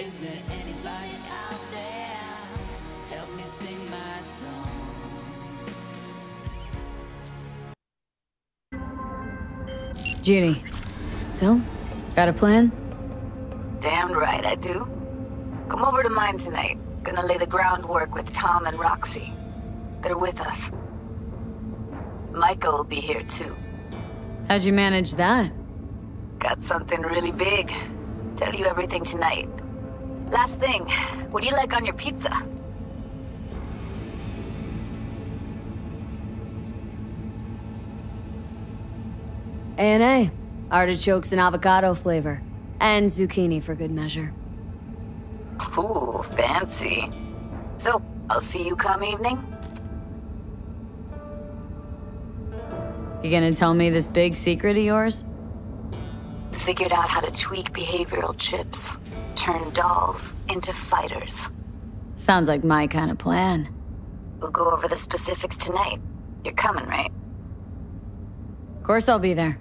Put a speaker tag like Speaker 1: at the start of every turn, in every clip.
Speaker 1: Is there anybody out there? Help me sing my song.
Speaker 2: Judy, so, got a plan?
Speaker 3: Damn right I do. Come over to mine tonight. Gonna lay the groundwork with Tom and Roxy. They're with us. Micah will be here too.
Speaker 2: How'd you manage that?
Speaker 3: Got something really big. Tell you everything tonight. Last thing, what do you like on your pizza?
Speaker 2: A&A. Artichokes and avocado flavor. And zucchini for good measure.
Speaker 3: Ooh, fancy. So, I'll see you come evening?
Speaker 2: You gonna tell me this big secret of yours?
Speaker 3: Figured out how to tweak behavioral chips. Turn dolls into fighters.
Speaker 2: Sounds like my kind of plan.
Speaker 3: We'll go over the specifics tonight. You're coming, right?
Speaker 2: Of course I'll be there.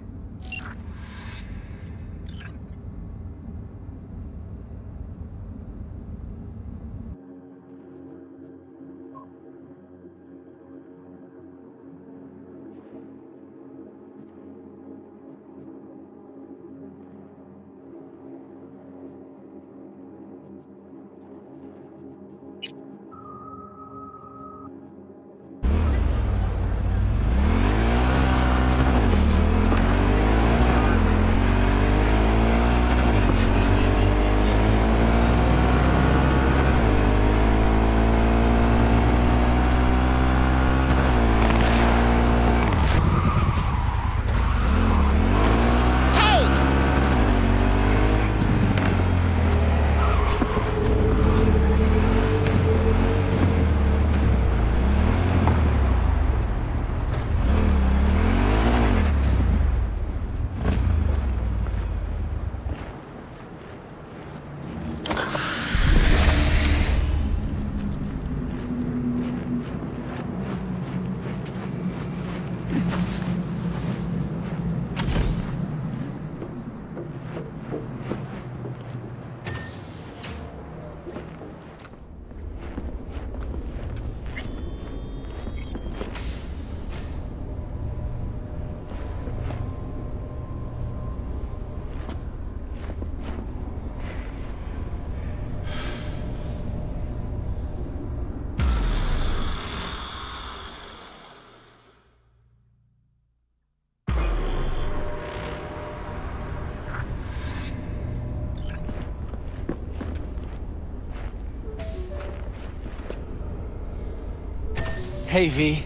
Speaker 4: Hey, V.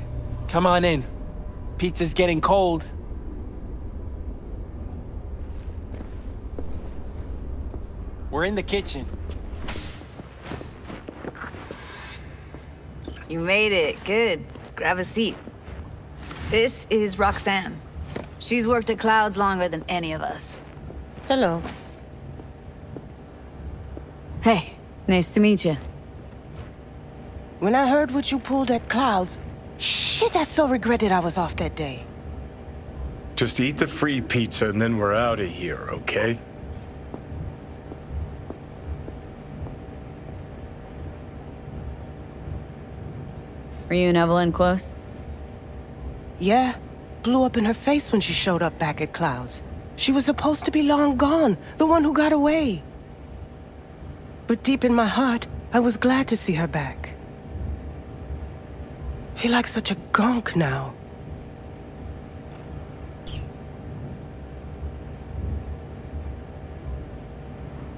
Speaker 4: Come on in. Pizza's getting cold. We're in the kitchen.
Speaker 3: You made it. Good. Grab a seat. This is Roxanne. She's worked at Clouds longer than any of us.
Speaker 5: Hello.
Speaker 2: Hey, nice to meet you.
Speaker 5: When I heard what you pulled at Clouds, shit, I so regretted I was off that day.
Speaker 6: Just eat the free pizza and then we're out of here, okay?
Speaker 2: Were you and Evelyn close?
Speaker 5: Yeah, blew up in her face when she showed up back at Clouds. She was supposed to be long gone, the one who got away. But deep in my heart, I was glad to see her back. Feel like such a gunk now.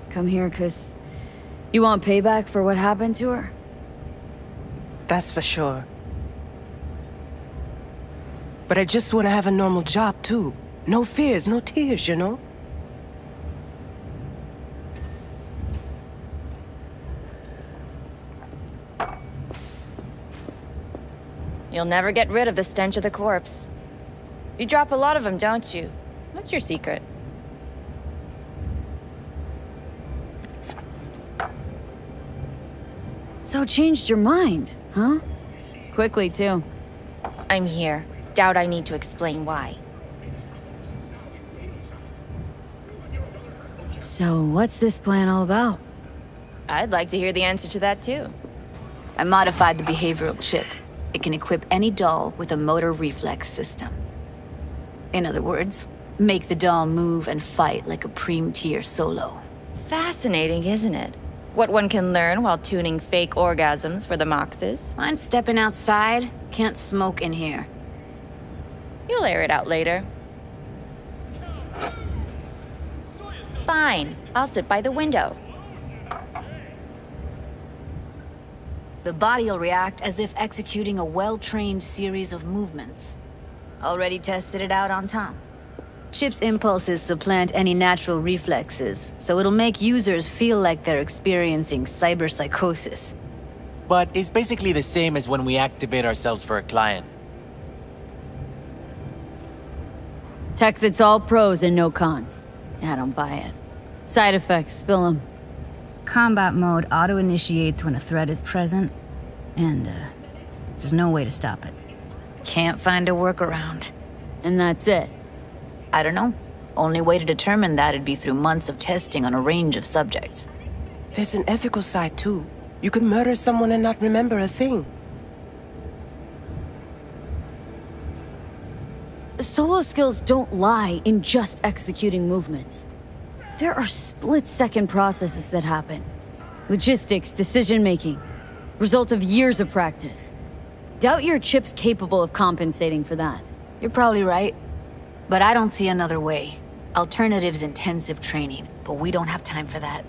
Speaker 2: Come here, 'cause you want payback for what happened to her?
Speaker 5: That's for sure. But I just want to have a normal job, too. No fears, no tears, you know?
Speaker 7: You'll never get rid of the stench of the corpse. You drop a lot of them, don't you? What's your secret?
Speaker 2: So changed your mind, huh? Quickly, too.
Speaker 7: I'm here. Doubt I need to explain why.
Speaker 2: So what's this plan all about?
Speaker 7: I'd like to hear the answer to that too.
Speaker 3: I modified the behavioral chip. It can equip any doll with a motor reflex system. In other words, make the doll move and fight like a Prime-tier solo.
Speaker 7: Fascinating, isn't it? What one can learn while tuning fake orgasms for the Moxes.
Speaker 3: Mind stepping outside? Can't smoke in here.
Speaker 7: You'll air it out later. Fine, I'll sit by the window.
Speaker 3: The body will react as if executing a well-trained series of movements. Already tested it out on Tom. Chip's impulses supplant any natural reflexes, so it'll make users feel like they're experiencing cyberpsychosis.
Speaker 4: But it's basically the same as when we activate ourselves for a client.
Speaker 2: Tech that's all pros and no cons. I don't buy it. Side effects, spill them.
Speaker 8: Combat mode auto-initiates when a threat is present, and there's no way to stop it.
Speaker 3: Can't find a workaround.
Speaker 2: And that's it.
Speaker 3: I don't know. Only way to determine that'd be through months of testing on a range of subjects.
Speaker 5: There's an ethical side, too. You could murder someone and not remember a thing.
Speaker 2: Solo skills don't lie in just executing movements. There are split-second processes that happen. Logistics, decision-making. Result of years of practice. Doubt your chip's capable of compensating for that.
Speaker 3: You're probably right. But I don't see another way. Alternative's intensive training, but we don't have time for that.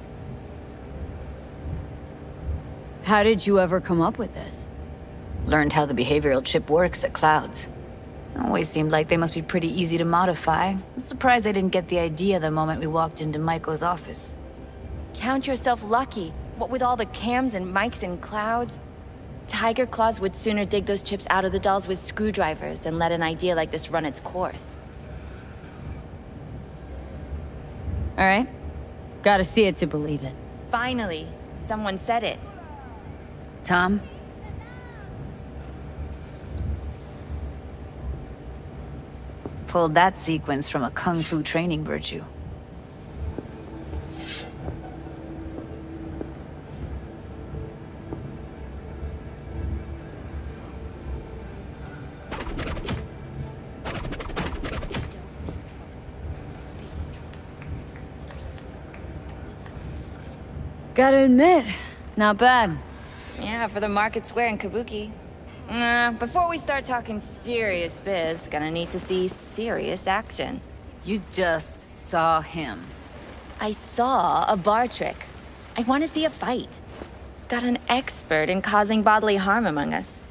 Speaker 2: How did you ever come up with this?
Speaker 3: Learned how the behavioral chip works at Clouds. Always seemed like they must be pretty easy to modify. I'm surprised I didn't get the idea the moment we walked into Maiko's office.
Speaker 7: Count yourself lucky. What with all the cams and mics and clouds? Tiger Claws would sooner dig those chips out of the dolls with screwdrivers than let an idea like this run its course.
Speaker 2: All right. Gotta see it to believe it.
Speaker 7: Finally, someone said it.
Speaker 3: Tom? Pulled that sequence from a kung fu training virtue.
Speaker 2: Gotta admit, not bad.
Speaker 7: Yeah, for the market square in Kabuki. Before we start talking serious biz, gonna need to see serious action.
Speaker 3: You just saw him.
Speaker 7: I saw a bar trick. I want to see a fight. Got an expert in causing bodily harm among us.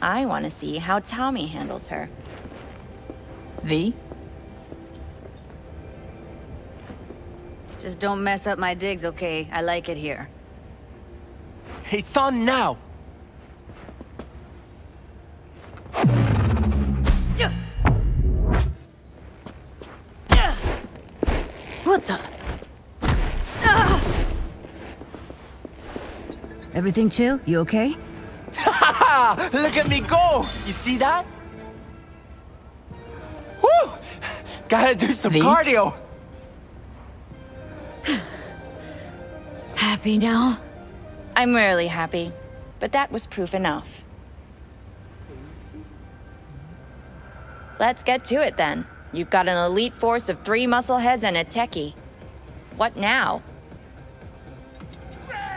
Speaker 7: I want to see how Tommy handles her.
Speaker 3: V?
Speaker 8: Just don't mess up my digs, okay? I like it here.
Speaker 4: It's on now!
Speaker 2: What the?
Speaker 8: Everything chill? You okay?
Speaker 4: Ha! Look at me go! You see that? Woo! Gotta do some cardio!
Speaker 2: Happy now?
Speaker 7: I'm rarely happy, but that was proof enough. Let's get to it then. You've got an elite force of 3 muscleheads and a techie. What now?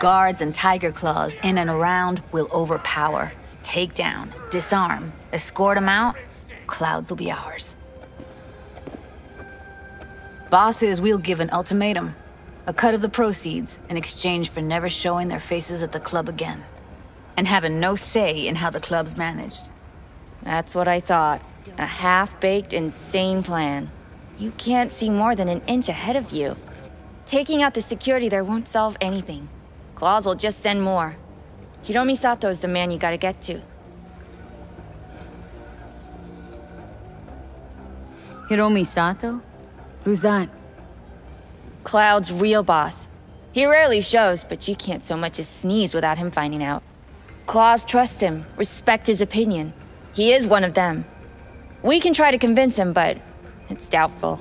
Speaker 3: Guards and Tiger Claws in and around will overpower, take down, disarm, escort them out. Clouds will be ours. Bosses, we'll give an ultimatum. A cut of the proceeds in exchange for never showing their faces at the club again. And having no say in how the club's managed.
Speaker 7: That's what I thought. A half-baked, insane plan. You can't see more than an inch ahead of you. Taking out the security there won't solve anything. Claws will just send more. Hiromi Sato's the man you gotta get to.
Speaker 2: Hiromi Sato? Who's that?
Speaker 7: Cloud's real boss. He rarely shows, but you can't so much as sneeze without him finding out. Claws trust him, respect his opinion. He is one of them. We can try to convince him, but it's doubtful.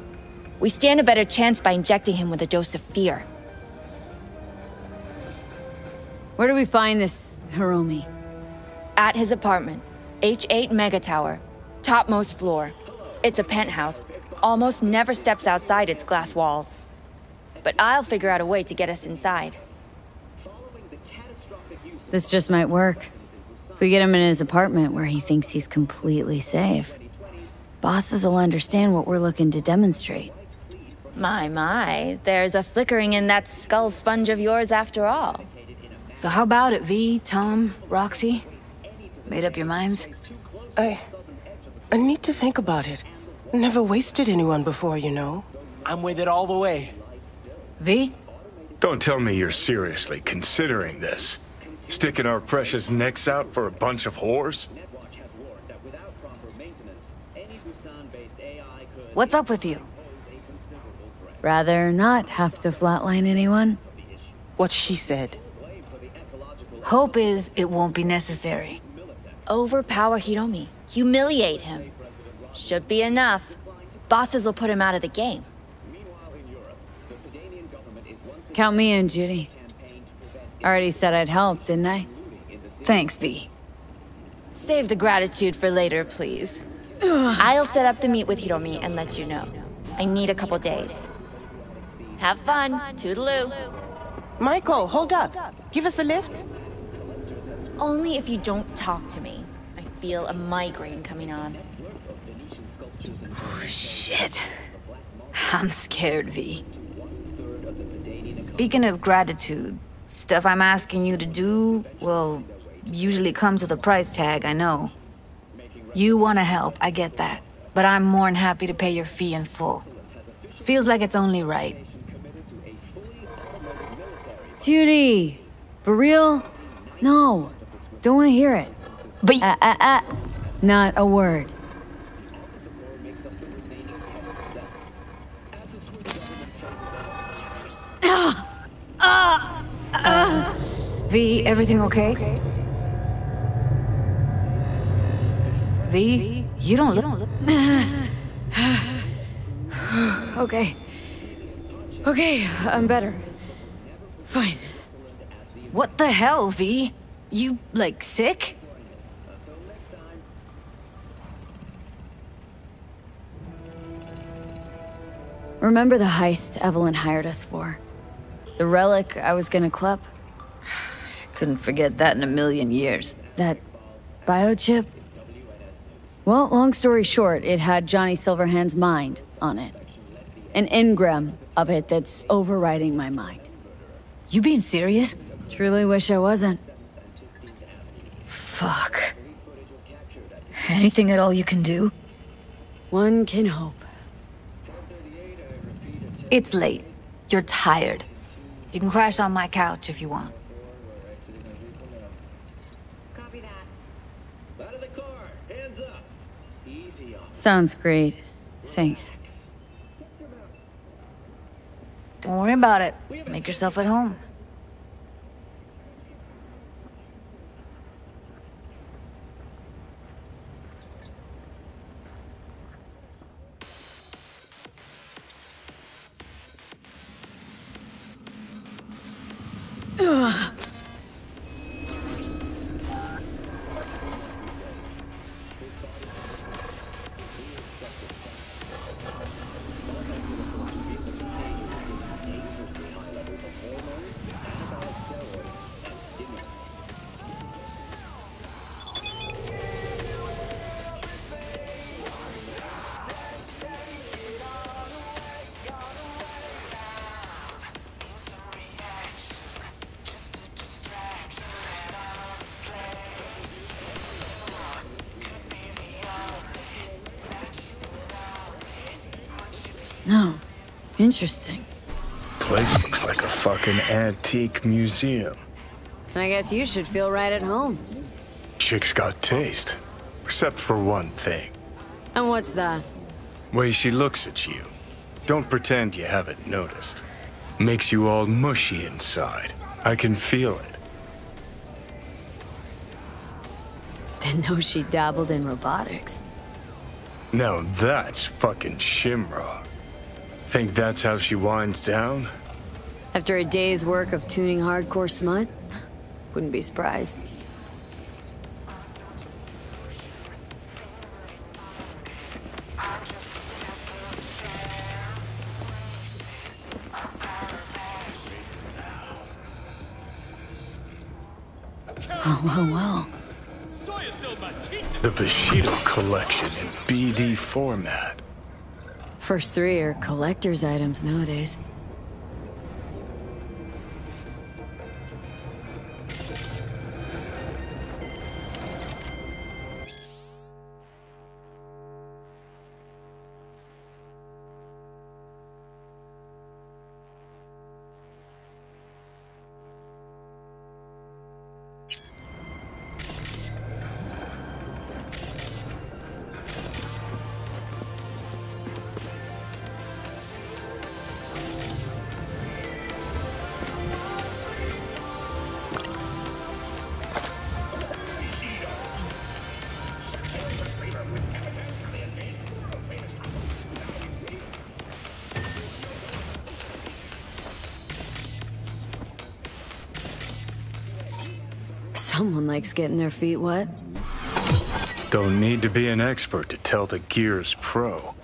Speaker 7: We stand a better chance by injecting him with a dose of fear.
Speaker 2: Where do we find this Hiromi?
Speaker 7: At his apartment. H8 Mega Tower. Topmost floor. It's a penthouse. Almost never steps outside its glass walls. But I'll figure out a way to get us inside.
Speaker 2: This just might work. If we get him in his apartment where he thinks he's completely safe, bosses will understand what we're looking to demonstrate.
Speaker 7: My, there's a flickering in that skull sponge of yours after all.
Speaker 3: So how about it, V, Tom, Roxy? Made up your minds?
Speaker 5: I need to think about it. Never wasted anyone before, you know.
Speaker 4: I'm with it all the way.
Speaker 3: V?
Speaker 6: Don't tell me you're seriously considering this. Sticking our precious necks out for a bunch of whores?
Speaker 3: What's up with you?
Speaker 2: Rather not have to flatline anyone.
Speaker 5: What she said.
Speaker 3: Hope is it won't be necessary.
Speaker 7: Overpower Hiromi. Humiliate him. Should be enough. Bosses will put him out of the game.
Speaker 2: Count me in, Judy. Already said I'd help, didn't I?
Speaker 3: Thanks, V.
Speaker 7: Save the gratitude for later, please. I'll set up the meet with Hiromi and let you know. I need a couple days. Have fun. Toodaloo.
Speaker 5: Michael, hold up. Give us a lift.
Speaker 7: Only if you don't talk to me. I feel a migraine coming on.
Speaker 3: Oh, shit. I'm scared, V. Speaking of gratitude, stuff I'm asking you to do, well, usually comes with a price tag, I know. You want to help, I get that. But I'm more than happy to pay your fee in full. Feels like it's only right.
Speaker 2: Judy! For real? No. Don't want to hear it.
Speaker 3: But
Speaker 2: Not a word.
Speaker 3: V, everything okay? V, you don't look...
Speaker 2: Okay. Okay, I'm better. Fine.
Speaker 3: What the hell, V? You, like, sick?
Speaker 2: Remember the heist Evelyn hired us for? The relic I was gonna clip?
Speaker 3: Couldn't forget that in a million years.
Speaker 2: That biochip? Well, long story short, it had Johnny Silverhand's mind on it. An engram of it that's overriding my mind.
Speaker 3: You being serious?
Speaker 2: Truly wish I wasn't.
Speaker 3: Fuck. Anything at all you can do?
Speaker 2: One can hope.
Speaker 3: It's late. You're tired. You can crash on my couch if you want.
Speaker 9: Copy that. Out of the car. Hands up. Easy on.
Speaker 2: Sounds great. Thanks.
Speaker 3: Don't worry about it. Make yourself at home.
Speaker 2: No. Interesting.
Speaker 6: Place looks like a fucking antique museum.
Speaker 2: I guess you should feel right at home.
Speaker 6: Chick's got taste. Except for one thing.
Speaker 2: And what's that?
Speaker 6: Way she looks at you. Don't pretend you haven't noticed. Makes you all mushy inside. I can feel it.
Speaker 2: Didn't know she dabbled in robotics.
Speaker 6: Now that's fucking Shimra. Think that's how she winds down?
Speaker 2: After a day's work of tuning hardcore smut? Wouldn't be surprised. Well.
Speaker 6: The Bushido collection in BD format.
Speaker 2: First 3 are collector's items nowadays. Someone likes getting their feet wet.
Speaker 6: Don't need to be an expert to tell the gear's pro.